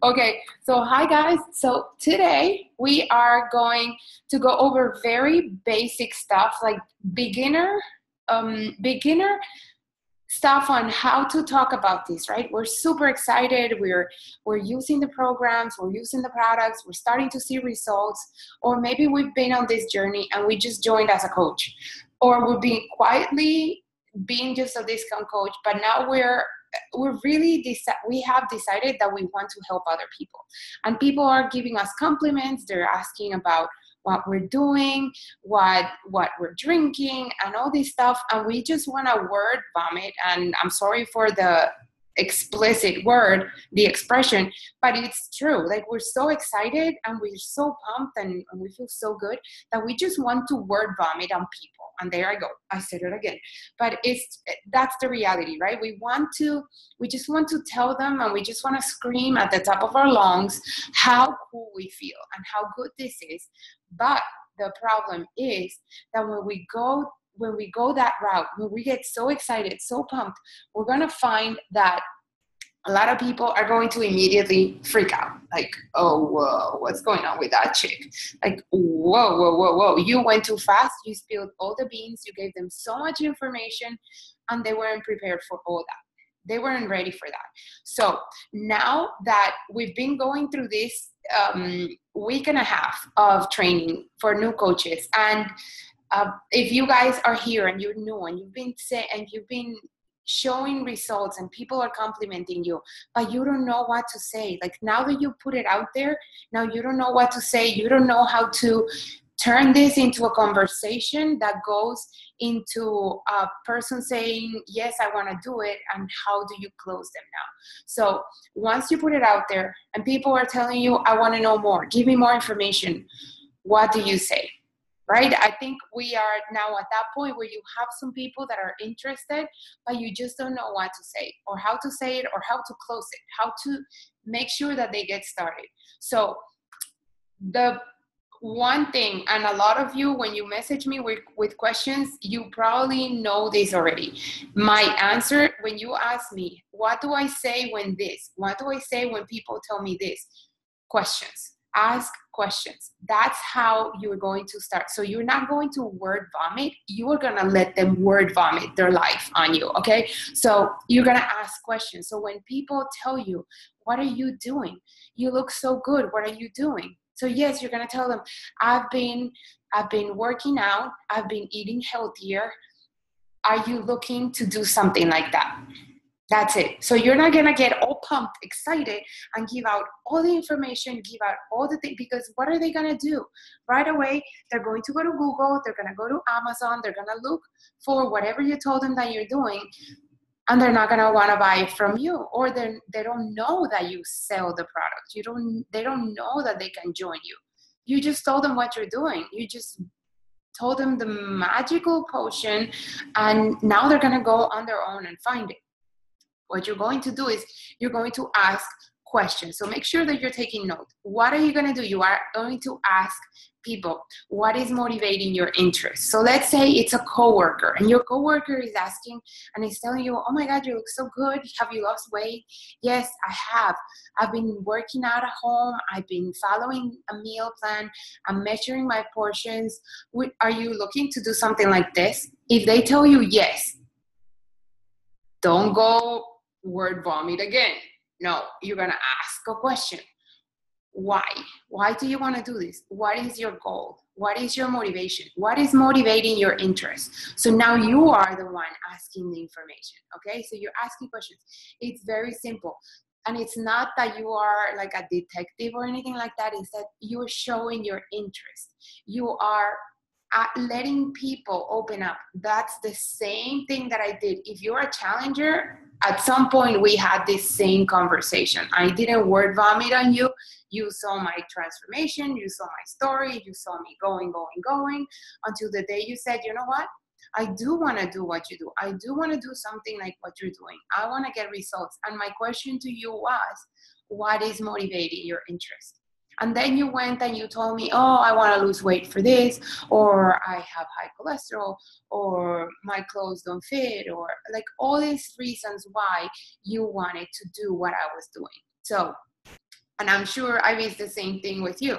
Okay, so hi guys. So today we are going to go over very basic stuff like beginner beginner stuff on how to talk about this, right? We're super excited. We're using the programs, we're using the products, we're starting to see results, or maybe we've been on this journey and we just joined as a coach, or we've been quietly being just a discount coach, but now we have decided that we want to help other people, and people are giving us compliments. They're asking about what we're doing, what we're drinking, and all this stuff, and we just want to word vomit. And I'm sorry for the explicit word, the expression, but it's true. Like, we're so excited and we're so pumped, and we feel so good that we just want to word vomit on people. And there I go, I said it again. But that's the reality, right? We just want to tell them, and we just want to scream at the top of our lungs how cool we feel and how good this is. But the problem is that when we go that route, when we get so excited, so pumped, we're going to find that a lot of people are going to immediately freak out. Like, oh, whoa, what's going on with that chick? Like, whoa, whoa, whoa, whoa. You went too fast. You spilled all the beans. You gave them so much information, and they weren't prepared for all that. They weren't ready for that. So now that we've been going through this week and a half of training for new coaches, and if you guys are here and you're new and you've been showing results and people are complimenting you, but you don't know what to say. Like, now that you put it out there, now you don't know what to say. You don't know how to turn this into a conversation that goes into a person saying, yes, I want to do it. And how do you close them now? So once you put it out there and people are telling you, I want to know more, give me more information, what do you say? Right? I think we are now at that point where you have some people that are interested, but you just don't know what to say or how to say it or how to close it, how to make sure that they get started. So the one thing, and a lot of you, when you message me with questions, you probably know this already. My answer, when you ask me, what do I say when this? What do I say when people tell me this? Questions. Ask questions. That's how you're going to start. So you're not going to word vomit. You are going to let them word vomit their life on you, okay? So you're going to ask questions. So when people tell you, what are you doing? You look so good. What are you doing? So yes, you're going to tell them, I've been working out. I've been eating healthier. Are you looking to do something like that? That's it. So you're not going to get all pumped, excited, and give out all the information, give out all the things, because what are they going to do? Right away, they're going to go to Google, they're going to go to Amazon, they're going to look for whatever you told them that you're doing, and they're not going to want to buy it from you, or they don't know that you sell the product. They don't know that they can join you. You just told them what you're doing. You just told them the magical potion, and now they're going to go on their own and find it. What you're going to do is you're going to ask questions. So make sure that you're taking note. What are you going to do? You are going to ask people, what is motivating your interest? So let's say it's a coworker, and your coworker is asking and is telling you, oh my God, you look so good. Have you lost weight? Yes, I have. I've been working out at home. I've been following a meal plan. I'm measuring my portions. Are you looking to do something like this? If they tell you yes, don't go word vomit again. No, you're going to ask a question. Why? Why do you want to do this? What is your goal? What is your motivation? What is motivating your interest? So now you are the one asking the information, okay? So you're asking questions. It's very simple. And it's not that you are like a detective or anything like that. It's that you're showing your interest. You are letting people open up. That's the same thing that I did. If you're a challenger, at some point we had this same conversation. I didn't word vomit on you. You saw my transformation. You saw my story. You saw me going, until the day you said, you know what? I do want to do what you do. I do want to do something like what you're doing. I want to get results. And my question to you was, what is motivating your interest? And then you went and you told me, oh, I want to lose weight for this, or I have high cholesterol, or my clothes don't fit, or like all these reasons why you wanted to do what I was doing. So, and I'm sure Ivy is the same thing with you.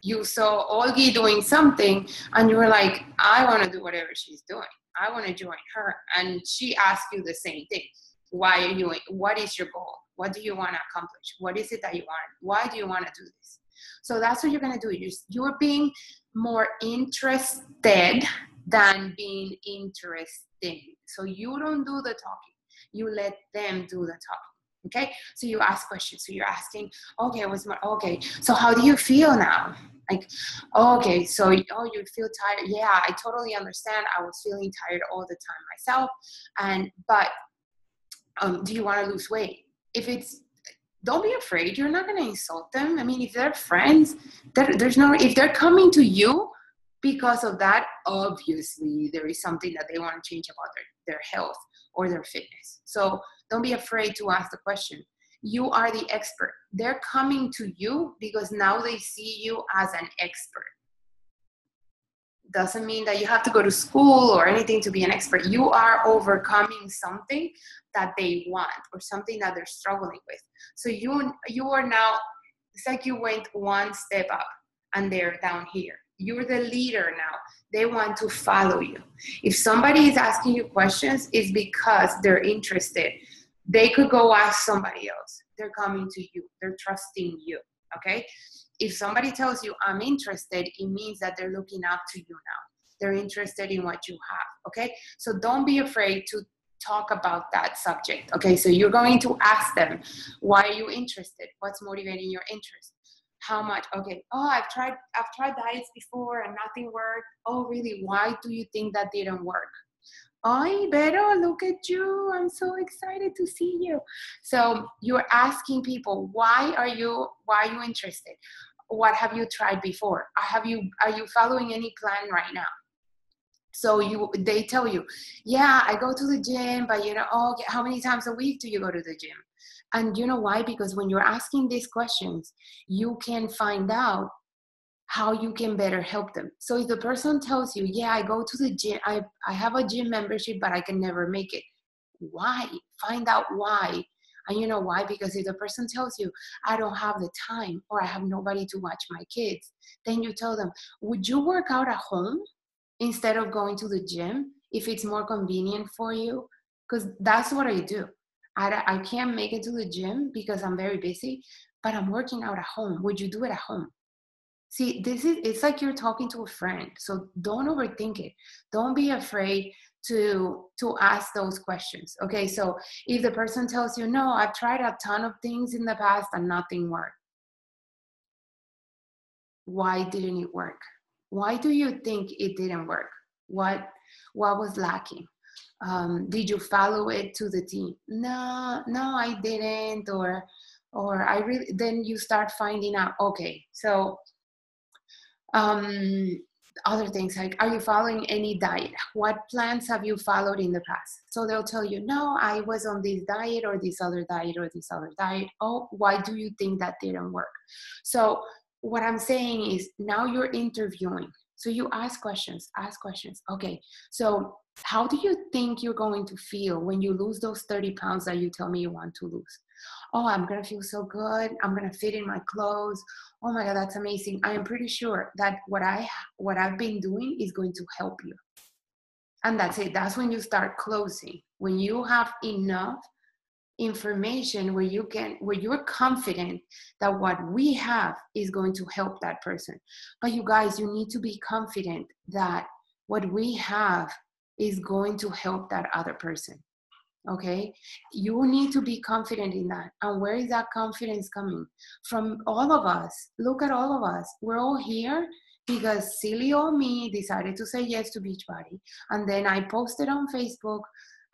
You saw Olgi doing something and you were like, I want to do whatever she's doing. I want to join her. And she asked you the same thing. Why are you, what is your goal? What do you want to accomplish? What is it that you want? Why do you want to do this? So that's what you're going to do. You're being more interested than being interesting. So you don't do the talking. You let them do the talking. Okay, so you ask questions. So you're asking, okay, so how do you feel now? Like, okay, so you feel tired. Yeah, I totally understand. I was feeling tired all the time myself. But do you want to lose weight? Don't be afraid. You're not going to insult them. I mean, if they're friends, if they're coming to you because of that, obviously there is something that they want to change about their health or their fitness. So don't be afraid to ask the question. You are the expert. They're coming to you because now they see you as an expert. Doesn't mean that you have to go to school or anything to be an expert. You are overcoming something that they want or something that they're struggling with. So you are now, it's like you went one step up and they're down here. You're the leader now. They want to follow you. If somebody is asking you questions, it's because they're interested. They could go ask somebody else. They're coming to you. They're trusting you, okay? If somebody tells you, I'm interested, it means that they're looking up to you now. They're interested in what you have, okay? So don't be afraid to talk about that subject, okay? So you're going to ask them, why are you interested? What's motivating your interest? How much? Okay. Oh, I've tried diets before and nothing worked. Oh, really? Why do you think that didn't work? Ay, Vero, look at you. I'm so excited to see you. So you're asking people, why are you interested? What have you tried before? Are you following any plan right now? So they tell you, yeah, I go to the gym, but how many times a week do you go to the gym? And you know why? Because when you're asking these questions, you can find out how you can better help them. So if the person tells you, yeah, I go to the gym, I have a gym membership, but I can never make it. Why? Find out why. And you know why? Because if the person tells you, I don't have the time or I have nobody to watch my kids, then you tell them, would you work out at home instead of going to the gym if it's more convenient for you? Because that's what I do. I can't make it to the gym because I'm very busy, but I'm working out at home. Would you do it at home? See, it's like you're talking to a friend. So don't overthink it. Don't be afraid to ask those questions. Okay, so if the person tells you, no, I've tried a ton of things in the past and nothing worked. Why didn't it work? Why do you think it didn't work? What was lacking? Did you follow it to the T? No, I didn't. Or I really, then you start finding out, okay, so other things like, are you following any diet? What plans have you followed in the past? So they'll tell you, no, I was on this diet or this other diet or this other diet. Oh, why do you think that didn't work? So what I'm saying is now you're interviewing. So you ask questions. Okay, so how do you think you're going to feel when you lose those 30 pounds that you tell me you want to lose? Oh, I'm going to feel so good. I'm going to fit in my clothes. Oh my God, that's amazing. I am pretty sure that what I've been doing is going to help you. And that's it. That's when you start closing. When you have enough information where you're confident that what we have is going to help that person. But you guys, you need to be confident that what we have is going to help that other person. Okay, you need to be confident in that. And where is that confidence coming from? All of us. Look at all of us. We're all here because silly old me decided to say yes to Beachbody, and then I posted on Facebook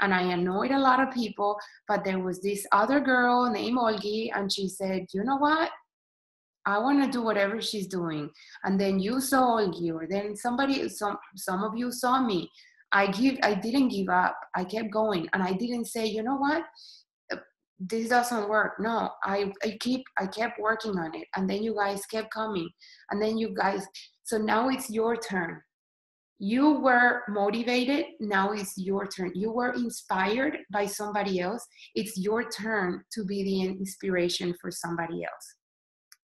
and I annoyed a lot of people. But there was this other girl named Olgi, and she said, you know what, I want to do whatever she's doing. And then you saw Olgi, or then some of you saw me. I didn't give up. I kept going, and I didn't say, you know what, this doesn't work. No, I kept working on it, and then you guys kept coming, and then you guys. So now it's your turn. You were motivated, now it's your turn. You were inspired by somebody else, it's your turn to be the inspiration for somebody else.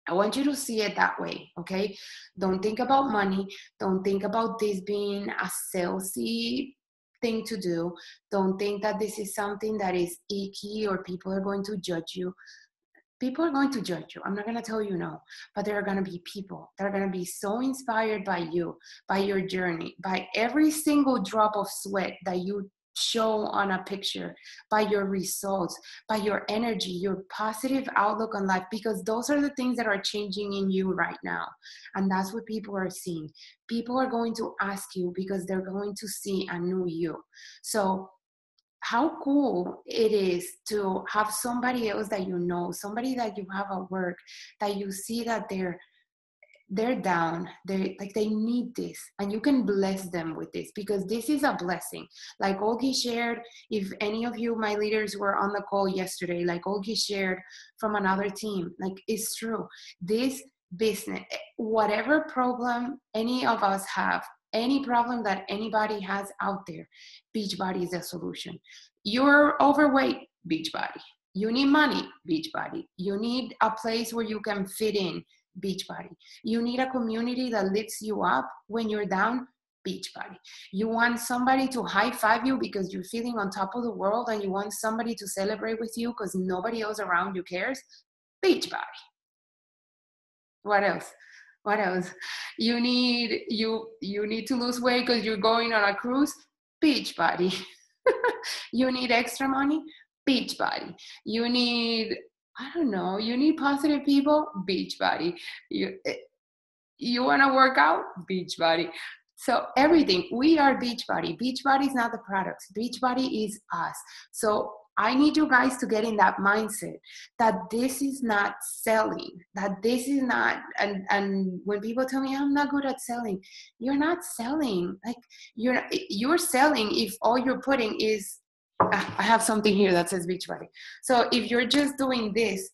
I want you to see it that way, okay? Don't think about money. Don't think about this being a salesy thing to do. Don't think that this is something that is icky or people are going to judge you. People are going to judge you. I'm not going to tell you no, but there are going to be people that are going to be so inspired by you, by your journey, by every single drop of sweat that you show on a picture, by your results, by your energy, your positive outlook on life, because those are the things that are changing in you right now. And that's what people are seeing. People are going to ask you because they're going to see a new you. So how cool it is to have somebody else that you know, somebody that you have at work, that you see that they're down, they need this, and you can bless them with this, because this is a blessing. Like Olgi shared, if any of you, my leaders, were on the call yesterday, like Olgi shared from another team, like it's true. This business, whatever problem any of us have, any problem that anybody has out there, Beachbody is a solution. You're overweight, Beachbody. You need money, Beachbody. You need a place where you can fit in, Beachbody. You need a community that lifts you up when you're down, Beachbody. You want somebody to high five you because you're feeling on top of the world, and you want somebody to celebrate with you because nobody else around you cares, Beachbody. What else? What else? You need to lose weight because you're going on a cruise, Beachbody. You need extra money, Beachbody. You need, I don't know, you need positive people, Beachbody. You want to work out, Beachbody. So everything, we are Beachbody. Beachbody is not the products. Beachbody is us. So I need you guys to get in that mindset that this is not selling, that this is not, and when people tell me I'm not good at selling, you're not selling. Like you're selling if all you're putting is, I have something here that says Beachbody. So if you're just doing this,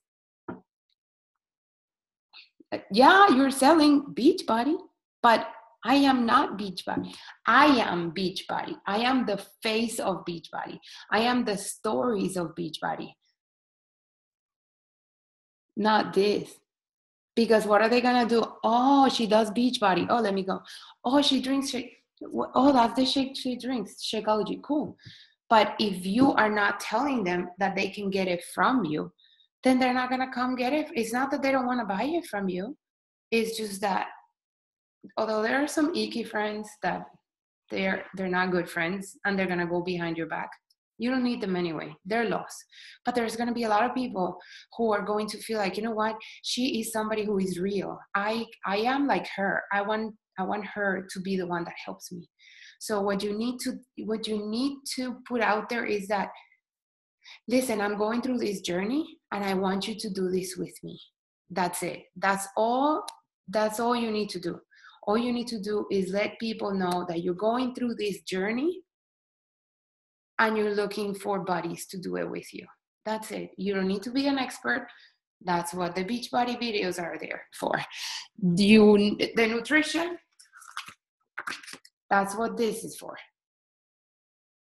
yeah, you're selling Beachbody, but I am not Beachbody. I am Beachbody. I am the face of Beachbody. I am the stories of Beachbody. Not this. Because what are they going to do? Oh, she does Beachbody. Oh, let me go. Oh, she drinks shake. Oh, that's the shake she drinks. Shakeology. Cool. But if you are not telling them that they can get it from you, then they're not going to come get it. It's not that they don't want to buy it from you. It's just that, although there are some icky friends that they're not good friends and they're going to go behind your back, you don't need them anyway. They're lost. But there's going to be a lot of people who are going to feel like, you know what, she is somebody who is real. I am like her. I want her to be the one that helps me. So what you need to put out there is that, listen, I'm going through this journey and I want you to do this with me. That's it. That's all you need to do. All you need to do is let people know that you're going through this journey and you're looking for buddies to do it with you. That's it. You don't need to be an expert. That's what the Beachbody videos are there for. The nutrition, that's what this is for.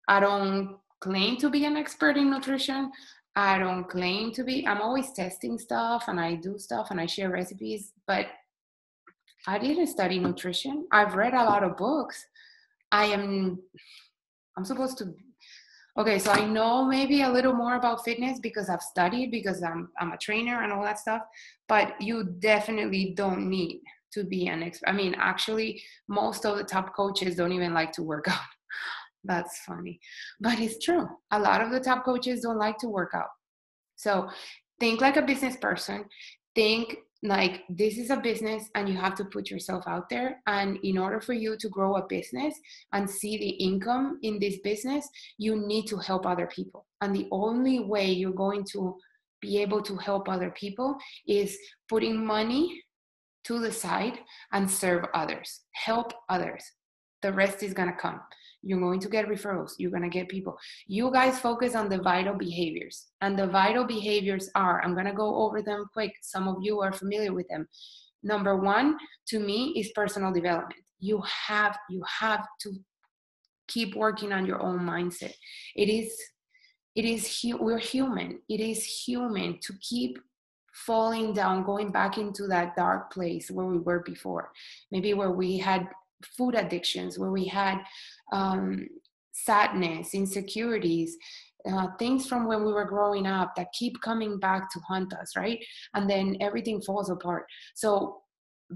I don't claim to be an expert in nutrition. I don't claim to be. I'm always testing stuff and I do stuff and I share recipes, but I didn't study nutrition. I've read a lot of books. I'm supposed to. Okay, so I know maybe a little more about fitness because I've studied, because I'm a trainer and all that stuff, but you definitely don't need to be an expert. I mean, actually, most of the top coaches don't even like to work out. That's funny, but it's true. A lot of the top coaches don't like to work out. So think like a business person. Think like this is a business and you have to put yourself out there. And in order for you to grow a business and see the income in this business, you need to help other people. And the only way you're going to be able to help other people is putting money to the side and serve others, help others. The rest is going to come. You're going to get referrals. You're going to get people. You guys focus on the vital behaviors. And the vital behaviors are, I'm going to go over them quick. Some of you are familiar with them. Number one to me is personal development. You have to keep working on your own mindset. We're human. It is human to keep falling down, going back into that dark place where we were before, maybe where we had food addictions, where we had sadness, insecurities, things from when we were growing up that keep coming back to haunt us, right? And then everything falls apart. So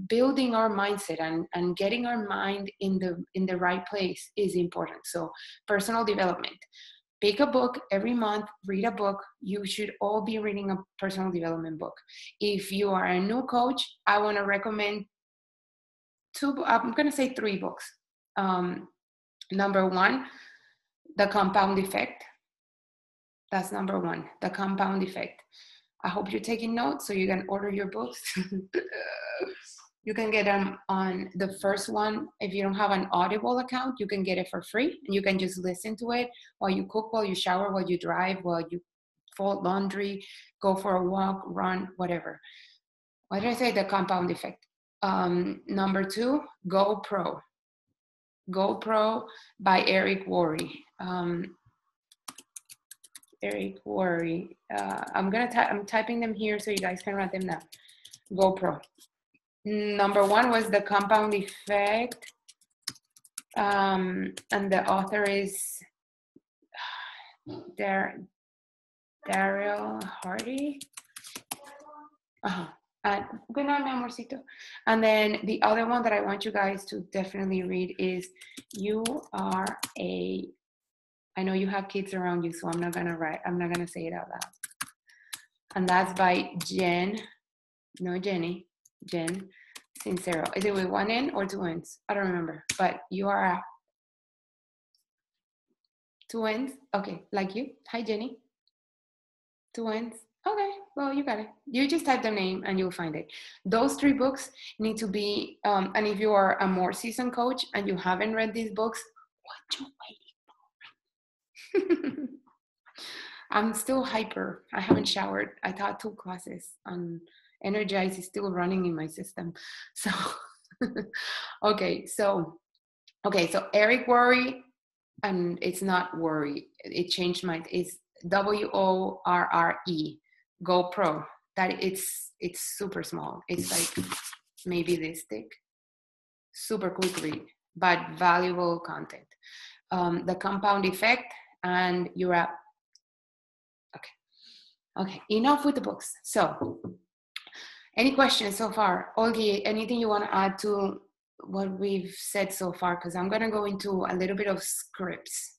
building our mindset and getting our mind in the right place is important. So personal development. Pick a book every month, read a book. You should all be reading a personal development book. If you are a new coach, I want to recommend I'm going to say 3 books. Number one, The Compound Effect. That's number one, The Compound Effect. I hope you're taking notes so you can order your books. You can get them on the first one. If you don't have an Audible account, you can get it for free. And you can just listen to it while you cook, while you shower, while you drive, while you fold laundry, go for a walk, run, whatever. What did I say? The Compound Effect. Number 2, GoPro. GoPro by Eric Worre. Eric Worre. I'm typing them here so you guys can write them down. GoPro. Number 1 was The Compound Effect, and the author is Daryl Hardy. Good night, mi amorcito. And then the other one that I want you guys to definitely read is I know you have kids around you, so I'm not gonna say it out loud. And that's by Jen Sincero. Is it with 1 N or 2 N's? I don't remember, but you are 2 N's? Okay, like you. Hi, Jenny. 2 N's? Okay, well, you got it. You just type the name and you'll find it. Those 3 books need to be, and if you are a more seasoned coach and you haven't read these books, what you waiting for? I'm still hyper. I haven't showered. I taught 2 classes and Energize is still running in my system. So, so Eric Worre, and it's not worry. It changed it's WORRE, GoPro. That it's super small. It's like maybe this thick. Super quick read, but valuable content. The Compound Effect, and you're up. Okay, enough with the books. So, any questions so far? Olgi, anything you want to add to what we've said so far? Because I'm going to go into a little bit of scripts.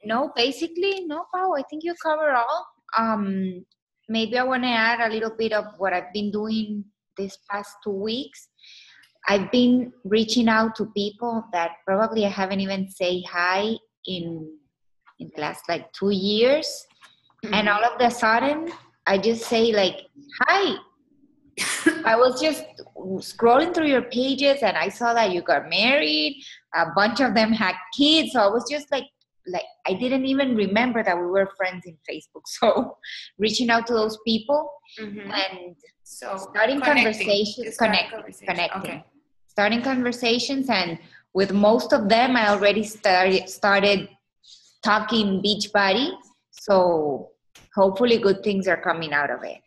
No, basically, no, Pau. I think you cover all. Maybe I want to add a little bit of what I've been doing this past 2 weeks. I've been reaching out to people that probably I haven't even say hi in the last 2 years. Mm-hmm. And all of a sudden, I just say hi. I was just scrolling through your pages and I saw that you got married. A bunch of them had kids. So I was just like I didn't even remember that we were friends in Facebook. So reaching out to those people, mm-hmm. and starting conversations, connecting. Okay. Starting conversations, and with most of them, I already started talking Beachbody. So hopefully good things are coming out of it.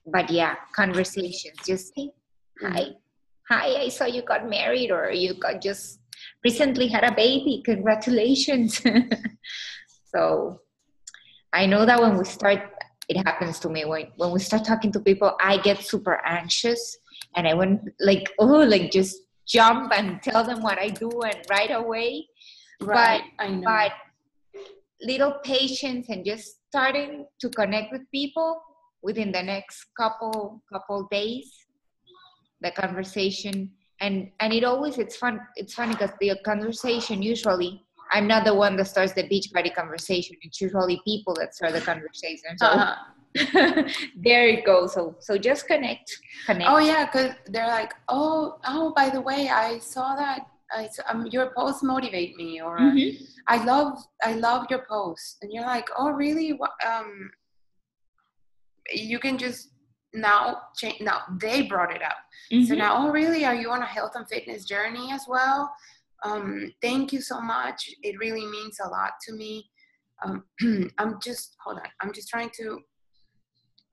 But yeah, conversations, just say, hi, I saw you got married, or you just recently had a baby. Congratulations. So I know that when we start, it happens to me. When we start talking to people, I get super anxious and I went just jump and tell them what I do and right away. Right, I know. But little patience and just starting to connect with people within the next couple days, the conversation, and it's fun. It's funny because the conversation, usually I'm not the one that starts the Beachbody conversation. It's usually people that start the conversation. So there it goes. So just connect. Oh yeah, because they're like, oh, by the way, I saw that. Your posts motivate me, or mm-hmm. I love your posts, and you're like, oh really? You can just now they brought it up. So now, oh really, are you on a health and fitness journey as well? Thank you so much, it really means a lot to me. I'm just trying to,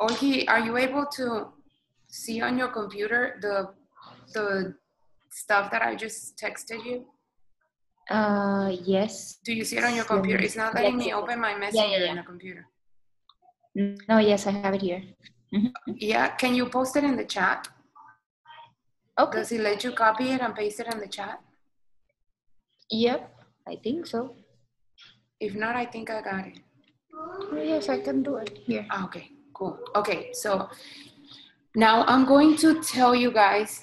Olgi, are you able to see on your computer the stuff that I just texted you? Yes. Do you see it on your computer? It's not letting me open my messenger in the computer. No, yes, I have it here. Yeah, can you post it in the chat? Okay. Does it let you copy it and paste it in the chat? Yep, I think so. If not, I think I got it. Oh, yes, I can do it here. Okay, cool. Okay, so now I'm going to tell you guys,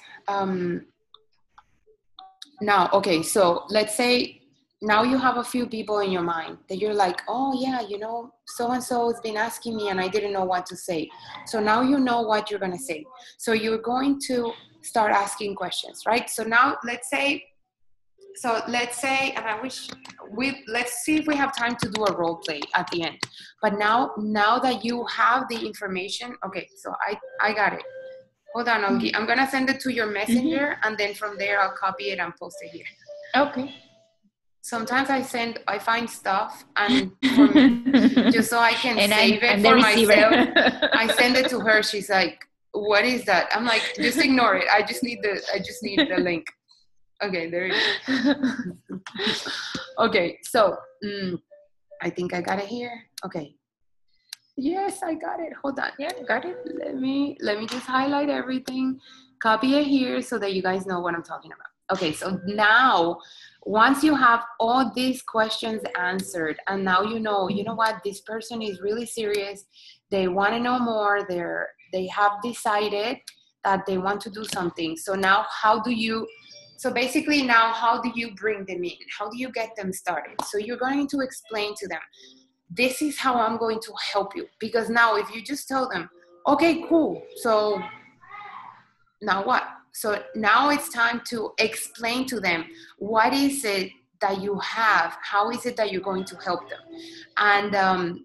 okay, so let's say now you have a few people in your mind that you're like, oh yeah, you know, so-and-so has been asking me and I didn't know what to say. So now you know what you're gonna say. So you're going to start asking questions, right? So now let's say, and let's see if we have time to do a role play at the end. But now that you have the information, okay, so I got it. Hold on, I'm gonna send it to your messenger, and then from there I'll copy it and post it here. Okay. Sometimes I find stuff, and for me, just so I can save it for myself, I send it to her. She's like, "What is that?" I'm like, "Just ignore it. I just need the link." Okay, there it is. Okay, so I think I got it here. Okay. Yes, I got it. Hold on. Yeah, got it. Let me just highlight everything, copy it here so that you guys know what I'm talking about. Okay, so now once you have all these questions answered, and now you know what, this person is really serious, they want to know more, they have decided that they want to do something. So now how do you bring them in? How do you get them started? So you're going to explain to them, this is how I'm going to help you. Because now if you just tell them, okay, cool, so now what? So now it's time to explain to them, what is it that you have? How is it that you're going to help them? And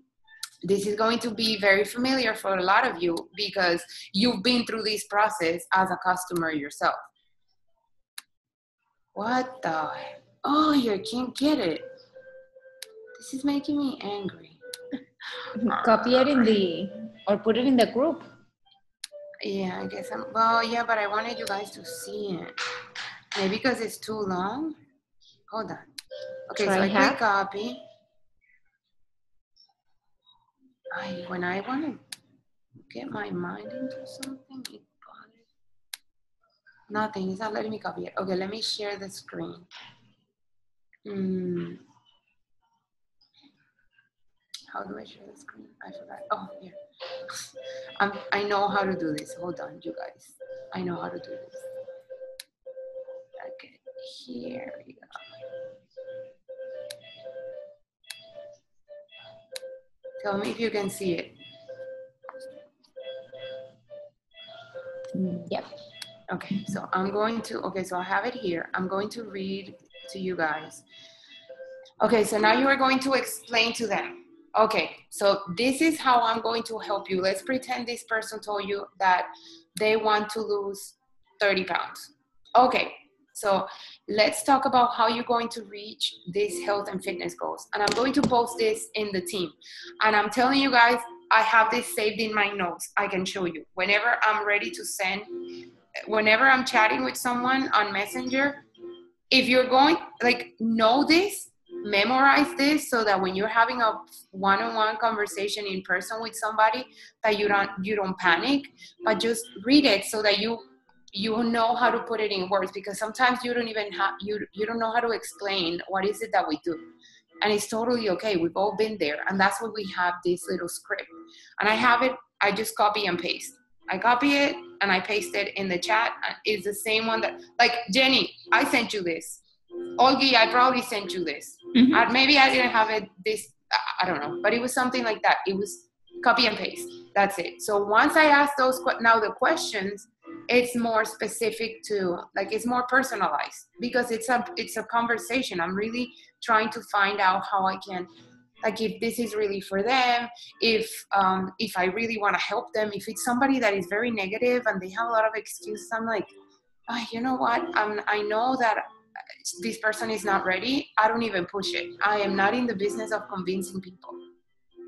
this is going to be very familiar for a lot of you because you've been through this process as a customer yourself. What the? Oh, you can't get it. This is making me angry. Copy it or put it in the group. Yeah, I guess yeah, but I wanted you guys to see it. Maybe because it's too long. Hold on. Okay, so I click copy. When I want to get my mind into something, it bothers. Nothing, it's not letting me copy it. Okay, let me share the screen. How do I share the screen? I forgot. Oh, here. I know how to do this. Hold on, you guys. I know how to do this. Okay, here we go. Tell me if you can see it. Yep. Okay, so so I have it here. I'm going to read to you guys. Okay, so now you are going to explain to them. Okay, so this is how I'm going to help you. Let's pretend this person told you that they want to lose 30 pounds. Okay, so let's talk about how you're going to reach these health and fitness goals. And I'm going to post this in the team. And I'm telling you guys, I have this saved in my notes. I can show you. Whenever I'm ready to send, whenever I'm chatting with someone on Messenger, if you're going, know this, memorize this, so that when you're having a one-on-one conversation in person with somebody, that you don't panic, but just read it so that you know how to put it in words, because sometimes you don't even have you don't know how to explain what is it that we do, and it's totally okay. We've all been there, and that's why we have this little script. And I have it, I just copy and paste. I copy it and I paste it in the chat. It's the same one that, like, Jenny, I sent you this. Olgi, I probably sent you this. Maybe I didn't have it this, I don't know, but it was something like that. It was copy and paste. That's it. So once I ask those, now the questions, it's more specific to, it's more personalized, because it's a conversation. I'm really trying to find out how I can Like if this is really for them, if I really want to help them. If it's somebody that is very negative and they have a lot of excuses, I'm like, you know what? I know that this person is not ready. I don't even push it. I am not in the business of convincing people.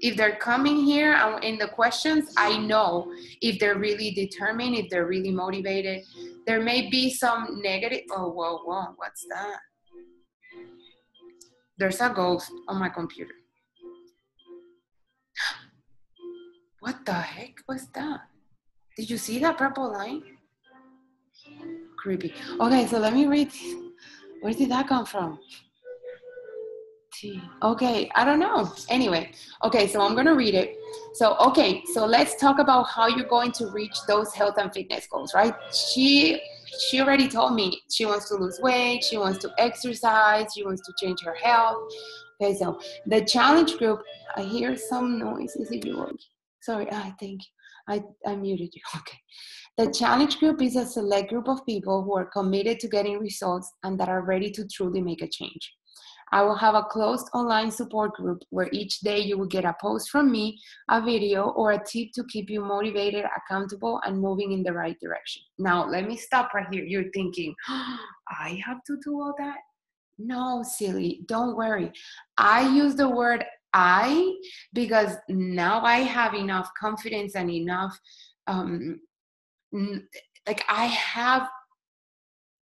If they're coming here in the questions, I know if they're really determined, if they're really motivated. There may be some negative. Oh, whoa, what's that? There's a ghost on my computer. What the heck was that? Did you see that purple line? Creepy. Okay, so let me read. Where did that come from? Okay, I don't know. Anyway, okay, so I'm gonna read it. So, okay, so let's talk about how you're going to reach those health and fitness goals, right? She already told me she wants to lose weight, she wants to exercise, she wants to change her health. Okay, so the challenge group, I hear some noises if you will. Sorry, I think I muted you. Okay. The challenge group is a select group of people who are committed to getting results and that are ready to truly make a change. I will have a closed online support group where each day you will get a post from me, a video, or a tip to keep you motivated, accountable, and moving in the right direction. Now, let me stop right here. You're thinking, I have to do all that? No, silly, don't worry. I use the word I because now I have enough confidence and enough, like I have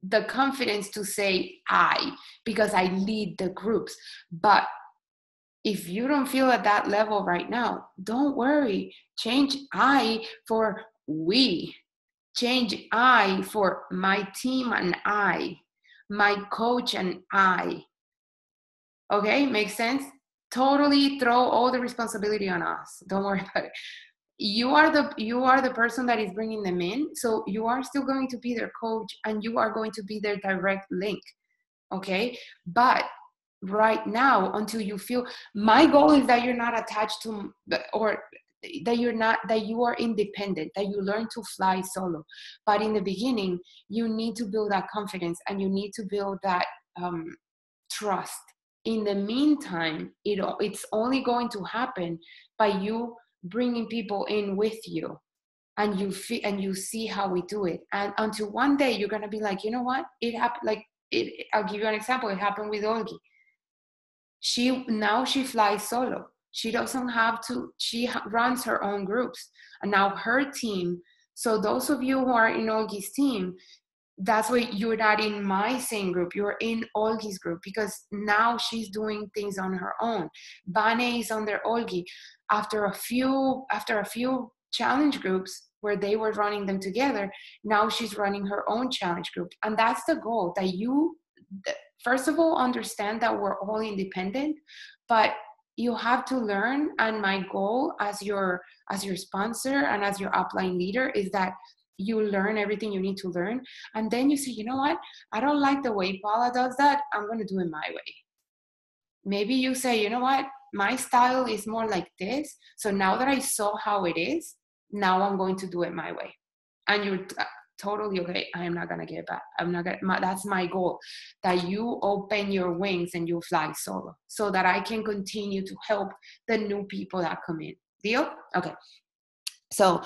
the confidence to say I because I lead the groups. But if you don't feel at that level right now, don't worry. Change I for we. Change I for my team and I, my coach and I. Okay, makes sense? Totally throw all the responsibility on us. Don't worry about it. You are the person that is bringing them in, so you are still going to be their coach and you are going to be their direct link. Okay, but right now, until you feel, my goal is that you're not attached to, or that you are independent, that you learn to fly solo. But in the beginning, you need to build that confidence and you need to build that trust. In the meantime, it's only going to happen by you bringing people in with you, and you see how we do it. And until one day you're gonna be like, you know what? It happened. Like I'll give you an example. It happened with Olgi. She flies solo. She doesn't have to. She runs her own groups, and now her team. So those of you who are in Olgi's team, that's why you're not in my same group. You're in Olgi's group because now she's doing things on her own. Bane is under Olgi. After a few challenge groups where they were running them together, now she's running her own challenge group. And that's the goal, that you, first of all, understand that we're all independent, but you have to learn. And my goal as your sponsor and as your upline leader is that you learn everything you need to learn. And then you say, you know what? I don't like the way Paula does that. I'm going to do it my way. Maybe you say, you know what? My style is more like this. So now that I saw how it is, now I'm going to do it my way. And you're totally okay. I am not going to get back. That's my goal, that you open your wings and you fly solo so that I can continue to help the new people that come in. Deal? Okay. So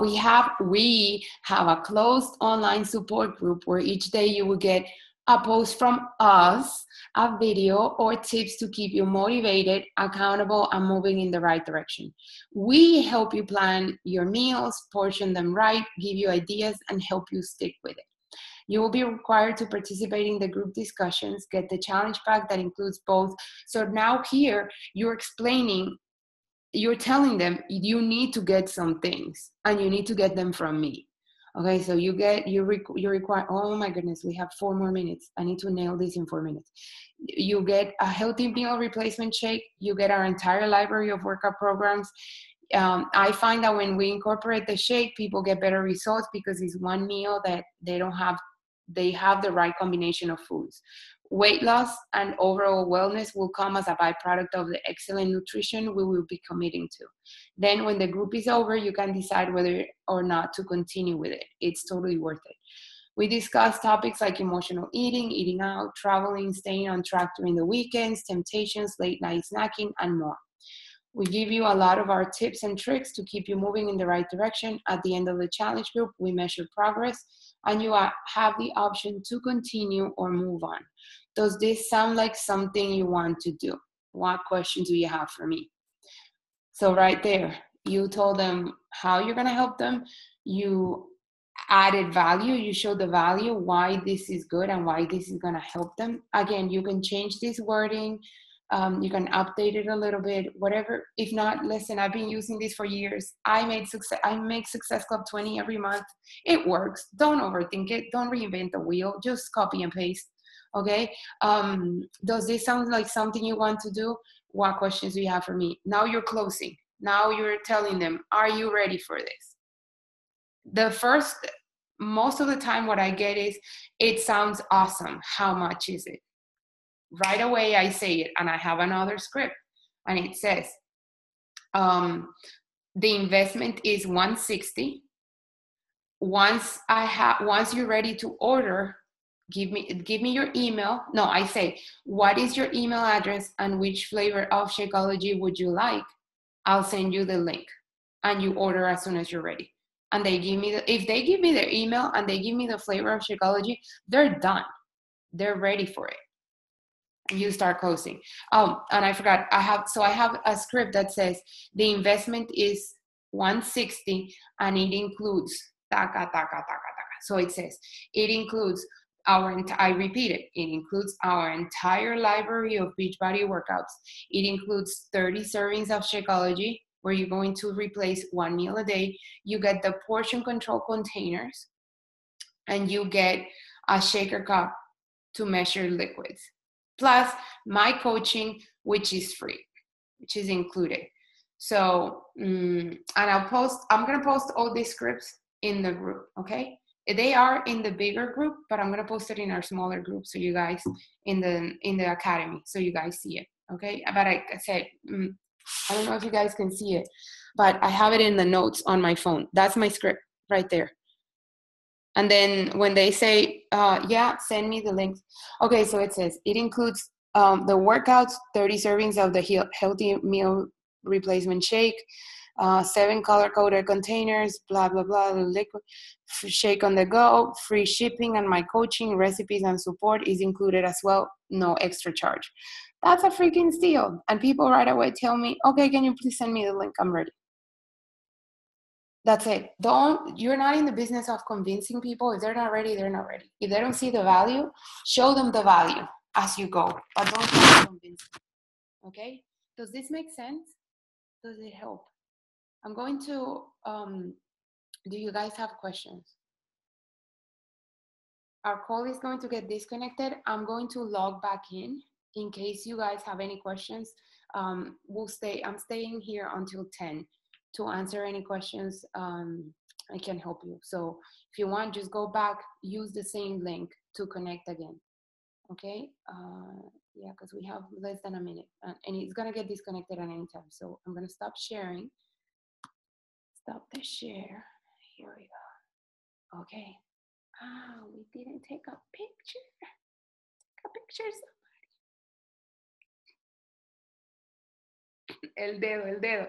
we have a closed online support group where each day you will get a post from us, a video, or tips to keep you motivated, accountable, and moving in the right direction. We help you plan your meals, portion them right, give you ideas, and help you stick with it. You will be required to participate in the group discussions, get the challenge pack that includes both. So now here you're telling them you need to get some things and you need to get them from me. Okay, so you require, oh my goodness, we have 4 more minutes. I need to nail this in 4 minutes. You get a healthy meal replacement shake. You get our entire library of workout programs. I find that when we incorporate the shake, people get better results because it's one meal that they have the right combination of foods. Weight loss and overall wellness will come as a byproduct of the excellent nutrition we will be committing to. Then when the group is over, you can decide whether or not to continue with it. It's totally worth it. We discuss topics like emotional eating, eating out, traveling, staying on track during the weekends, temptations, late night snacking, and more. We give you a lot of our tips and tricks to keep you moving in the right direction. At the end of the challenge group, we measure progress, and you have the option to continue or move on. Does this sound like something you want to do? What questions do you have for me? So right there, you told them how you're going to help them. You added value. You showed the value, why this is good and why this is going to help them. Again, you can change this wording. You can update it a little bit, whatever. If not, listen, I've been using this for years. I make Success Club 20 every month. It works. Don't overthink it. Don't reinvent the wheel. Just copy and paste. Okay. Does this sound like something you want to do? What questions do you have for me? Now you're closing. Now you're telling them, are you ready for this? Most of the time what I get is, it sounds awesome. How much is it? Right away I say it, and I have another script, and it says, the investment is $160. Once you're ready to order, give me your email. No, I say, what is your email address and which flavor of Shakeology would you like? I'll send you the link, and you order as soon as you're ready. And if they give me their email and they give me the flavor of Shakeology, they're done. They're ready for it. And you start closing. And I forgot, I have a script that says the investment is $160, and it includes taka, taka, taka, taka. So it says, it includes I repeat it, it includes our entire library of Beachbody workouts. It includes 30 servings of Shakeology, where you're going to replace one meal a day. You get the portion control containers, and you get a shaker cup to measure liquids, plus my coaching, which is free, which is included. So, and I'm going to post all these scripts in the group, okay? They are in the bigger group, but I'm going to post it in our smaller group, so you guys, in the academy, so you guys see it, okay? But I said, I don't know if you guys can see it, but I have it in the notes on my phone. That's my script right there. And then when they say, yeah, send me the links. Okay, so it says, it includes the workouts, 30 servings of the healthy meal replacement shake, 7 color-coded containers, blah, blah, blah, the liquid shake on the go, free shipping, and my coaching, recipes, and support is included as well, no extra charge. That's a freaking steal. And people right away tell me, okay, can you please send me the link? I'm ready. That's it. You're not in the business of convincing people. If they're not ready, they're not ready. If they don't see the value, show them the value as you go, but don't try to convince them. Okay? Does this make sense? Does it help? I'm going to, do you guys have questions? Our call is going to get disconnected. I'm going to log back in case you guys have any questions. I'm staying here until 10 to answer any questions. I can help you. So if you want, just go back, use the same link to connect again. Okay? Yeah, because we have less than a minute, and it's gonna get disconnected at any time. So I'm gonna stop sharing. Stop the share. Here we go. Okay. We didn't take a picture. Take a picture, somebody. El dedo.